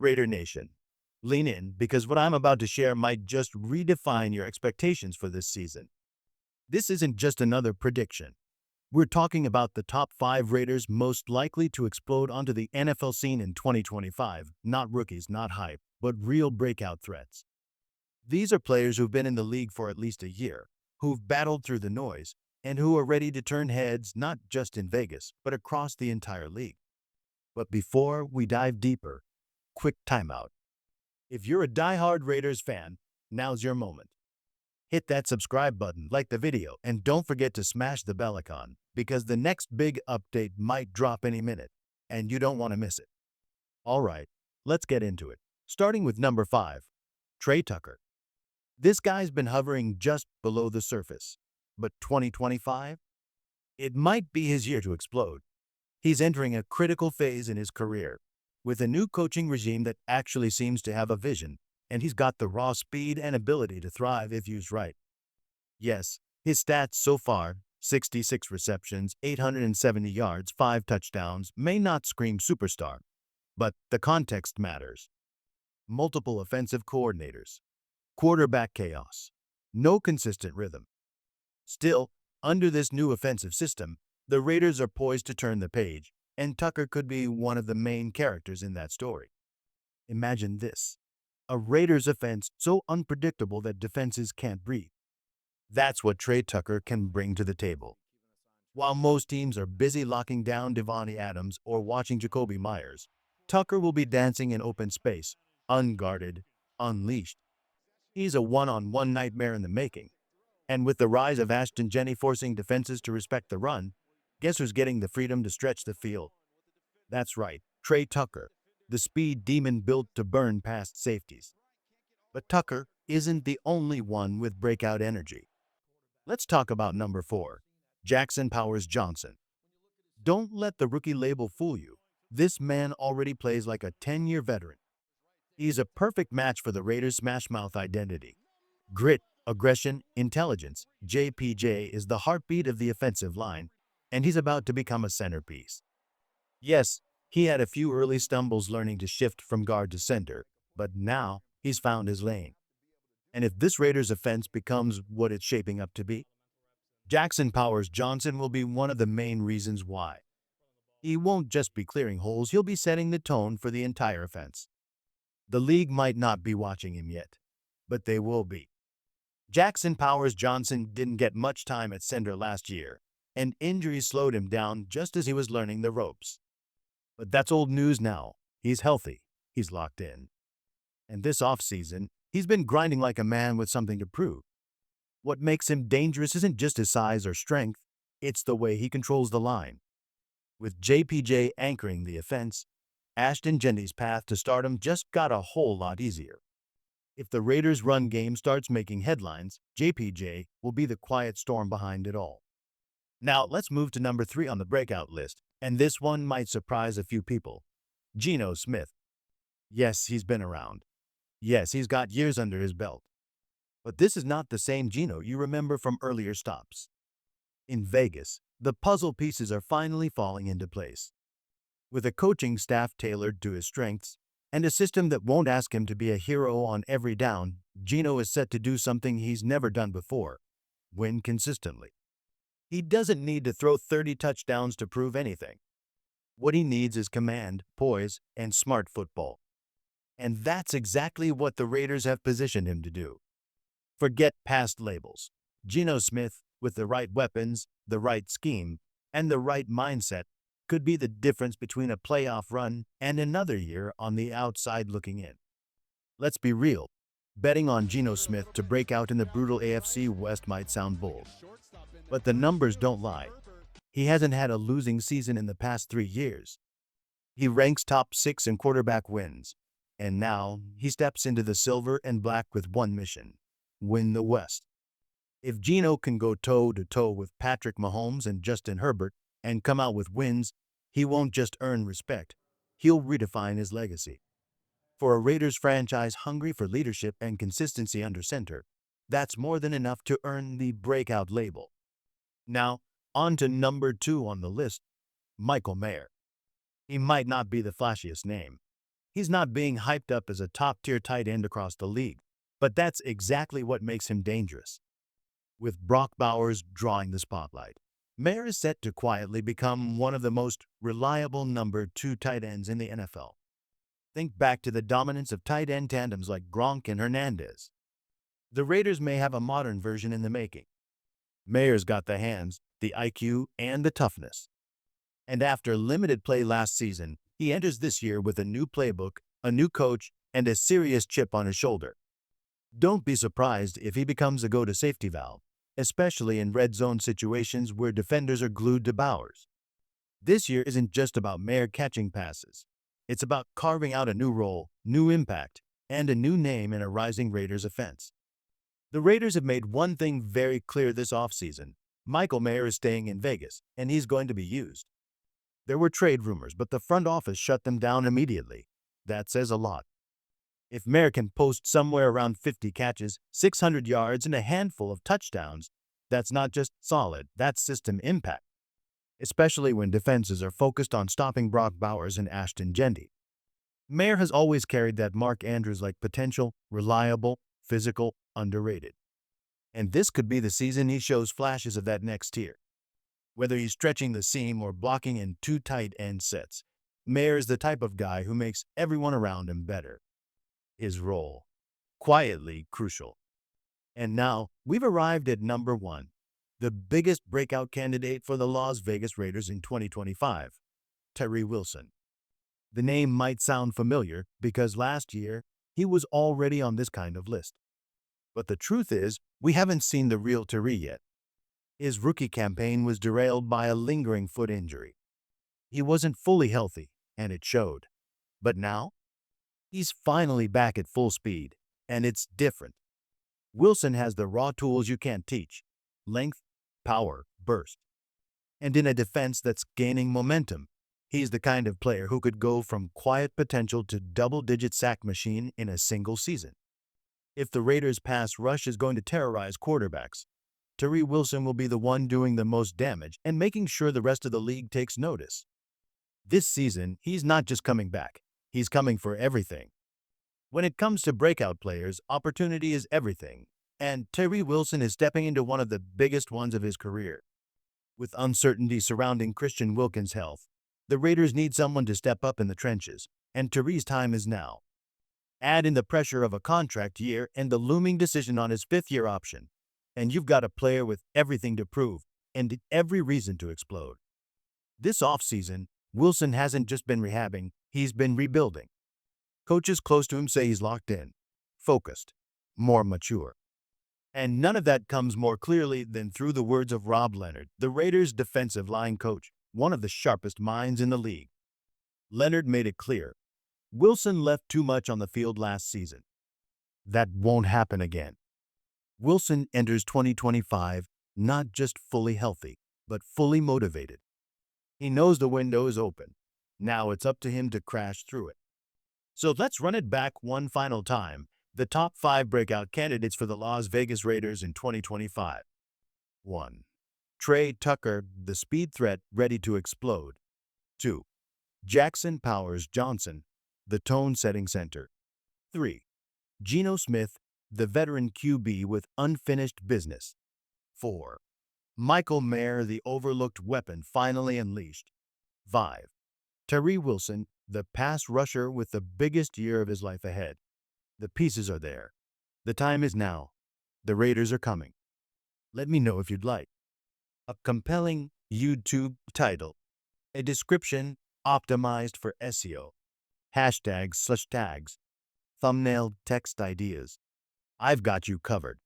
Raider Nation, lean in because what I'm about to share might just redefine your expectations for this season. This isn't just another prediction. We're talking about the top 5 Raiders most likely to explode onto the NFL scene in 2025, not rookies, not hype, but real breakout threats. These are players who've been in the league for at least a year, who've battled through the noise, and who are ready to turn heads not just in Vegas, but across the entire league. But before we dive deeper, quick timeout. If you're a diehard Raiders fan, now's your moment. Hit that subscribe button, like the video, and don't forget to smash the bell icon because the next big update might drop any minute, and you don't want to miss it. All right, let's get into it. Starting with number 5, Trey Tucker. This guy's been hovering just below the surface, but 2025? It might be his year to explode. He's entering a critical phase in his career, with a new coaching regime that actually seems to have a vision, and he's got the raw speed and ability to thrive if used right. Yes, his stats so far, 66 receptions, 870 yards, 5 touchdowns, may not scream superstar, but the context matters. Multiple offensive coordinators, quarterback chaos, no consistent rhythm. Still, under this new offensive system, the Raiders are poised to turn the page, and Tucker could be one of the main characters in that story. Imagine this: a Raiders offense so unpredictable that defenses can't breathe. That's what Trey Tucker can bring to the table. While most teams are busy locking down Devontae Adams or watching Jacoby Myers, Tucker will be dancing in open space, unguarded, unleashed. He's a one-on-one nightmare in the making. And with the rise of Ashton Jenney forcing defenses to respect the run, guess who's getting the freedom to stretch the field? That's right, Trey Tucker, the speed demon built to burn past safeties. But Tucker isn't the only one with breakout energy. Let's talk about number 4, Jackson Powers Johnson. Don't let the rookie label fool you. This man already plays like a 10-year veteran. He's a perfect match for the Raiders' smash-mouth identity. Grit, aggression, intelligence. JPJ is the heartbeat of the offensive line, and he's about to become a centerpiece. Yes, he had a few early stumbles learning to shift from guard to center, but now he's found his lane. And if this Raiders offense becomes what it's shaping up to be, Jackson Powers Johnson will be one of the main reasons why. He won't just be clearing holes, he'll be setting the tone for the entire offense. The league might not be watching him yet, but they will be. Jackson Powers Johnson didn't get much time at center last year, and injuries slowed him down just as he was learning the ropes. But that's old news now. He's healthy. He's locked in. And this offseason, he's been grinding like a man with something to prove. What makes him dangerous isn't just his size or strength, it's the way he controls the line. With JPJ anchoring the offense, Ashton Jenney's path to stardom just got a whole lot easier. If the Raiders' run game starts making headlines, JPJ will be the quiet storm behind it all. Now, let's move to number 3 on the breakout list, and this one might surprise a few people. Geno Smith. Yes, he's been around. Yes, he's got years under his belt. But this is not the same Geno you remember from earlier stops. In Vegas, the puzzle pieces are finally falling into place. With a coaching staff tailored to his strengths, and a system that won't ask him to be a hero on every down, Geno is set to do something he's never done before: win consistently. He doesn't need to throw 30 touchdowns to prove anything. What he needs is command, poise, and smart football. And that's exactly what the Raiders have positioned him to do. Forget past labels. Geno Smith, with the right weapons, the right scheme, and the right mindset, could be the difference between a playoff run and another year on the outside looking in. Let's be real. Betting on Geno Smith to break out in the brutal AFC West might sound bold, but the numbers don't lie. He hasn't had a losing season in the past 3 years. He ranks top 6 in quarterback wins, and now he steps into the silver and black with one mission: win the West. If Geno can go toe-to-toe with Patrick Mahomes and Justin Herbert and come out with wins, he won't just earn respect, he'll redefine his legacy. For a Raiders franchise hungry for leadership and consistency under center, that's more than enough to earn the breakout label. Now, on to number 2 on the list, Michael Mayer. He might not be the flashiest name, He's not being hyped up as a top-tier tight end across the league, but that's exactly what makes him dangerous. With Brock Bowers drawing the spotlight, Mayer is set to quietly become one of the most reliable number 2 tight ends in the NFL. Think back to the dominance of tight end tandems like Gronk and Hernandez. The Raiders may have a modern version in the making. Mayer's got the hands, the IQ, and the toughness. And after limited play last season, he enters this year with a new playbook, a new coach, and a serious chip on his shoulder. Don't be surprised if he becomes a go-to safety valve, especially in red zone situations where defenders are glued to Bowers. This year isn't just about Mayer catching passes. It's about carving out a new role, new impact, and a new name in a rising Raiders offense. The Raiders have made one thing very clear this offseason. Michael Mayer is staying in Vegas, and he's going to be used. There were trade rumors, but the front office shut them down immediately. That says a lot. If Mayer can post somewhere around 50 catches, 600 yards, and a handful of touchdowns, that's not just solid, that's system impact. Especially when defenses are focused on stopping Brock Bowers and Ashton Gendy. Mayer has always carried that Mark Andrews-like potential, reliable, physical, underrated. And this could be the season he shows flashes of that next tier. Whether he's stretching the seam or blocking in 2 tight end sets, Mayer is the type of guy who makes everyone around him better. His role, quietly crucial. And now, we've arrived at number 1, the biggest breakout candidate for the Las Vegas Raiders in 2025, Tyree Wilson. The name might sound familiar because last year, he was already on this kind of list. But the truth is, we haven't seen the real Tyree yet. His rookie campaign was derailed by a lingering foot injury. He wasn't fully healthy, and it showed. But now, he's finally back at full speed, and it's different. Wilson has the raw tools you can't teach: length, power, burst. And in a defense that's gaining momentum, he's the kind of player who could go from quiet potential to double-digit sack machine in a single season. If the Raiders' pass rush is going to terrorize quarterbacks, Tyrie Wilson will be the one doing the most damage and making sure the rest of the league takes notice. This season, he's not just coming back, he's coming for everything. When it comes to breakout players, opportunity is everything, and Tyrie Wilson is stepping into one of the biggest ones of his career. With uncertainty surrounding Christian Wilkins' health, the Raiders need someone to step up in the trenches, and Tyrie's time is now. Add in the pressure of a contract year and the looming decision on his 5th-year option, and you've got a player with everything to prove and every reason to explode. This offseason, Wilson hasn't just been rehabbing, he's been rebuilding. Coaches close to him say he's locked in, focused, more mature. And none of that comes more clearly than through the words of Rob Leonard, the Raiders' defensive line coach, one of the sharpest minds in the league. Leonard made it clear, Wilson left too much on the field last season. That won't happen again. Wilson enters 2025 not just fully healthy, but fully motivated. He knows the window is open. Now it's up to him to crash through it. So let's run it back one final time. The top 5 breakout candidates for the Las Vegas Raiders in 2025. 1. Trey Tucker, the speed threat ready to explode. 2. Jackson Powers Johnson, the tone-setting center. 3. Geno Smith, the veteran QB with unfinished business. 4. Michael Mayer, the overlooked weapon finally unleashed. 5. Tyrie Wilson, the pass rusher with the biggest year of his life ahead. The pieces are there. The time is now. The Raiders are coming. Let me know if you'd like. A compelling YouTube title. A description optimized for SEO. Hashtags/tags. Thumbnail text ideas. I've got you covered.